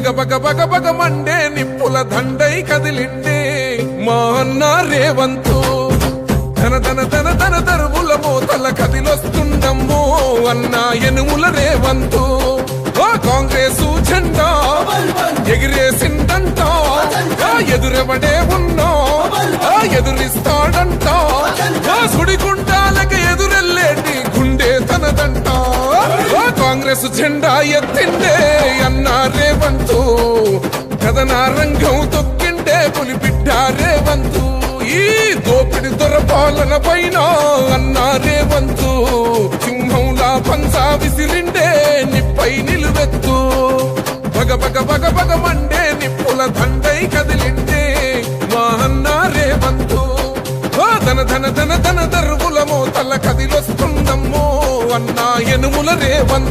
బగ బగ బగ బగ Monday నిప్పుల దండై కదిలిండే మా అన్న రేవంతు ధన ధన ధన ధన దరువుల మోతల కదిలొస్తుండమ్మో అన్న ఎనుముల రేవంతు కాంగ్రెసు జెండా ఎగిరేసిందంట ఎదురెవడే ఉన్నా ఎదురిస్తాడంట సుడిగుండాలకి ఎదురెల్లేటి గుండె తనదంట కాంగ్రెస్ జెండా ఎత్తిండే అన్న రేవంతు కథన రంగం తొక్కిండే పులిబిడ్డ రేవంతు ఈ దోపిడి దొరపాలన పైన అన్న రేవంతు సింహంలా పంచా విసిరిండే నిప్పై నిలువెత్తు బగ బగ బగ బగ మండే నిప్పుల దండై కదిలిండే మా అన్న రేవంతు ధన ధన ధన ధన దరువుల మోతల కదిలొస్తుందమ్మో అన్న ఎనుముల రేవంతు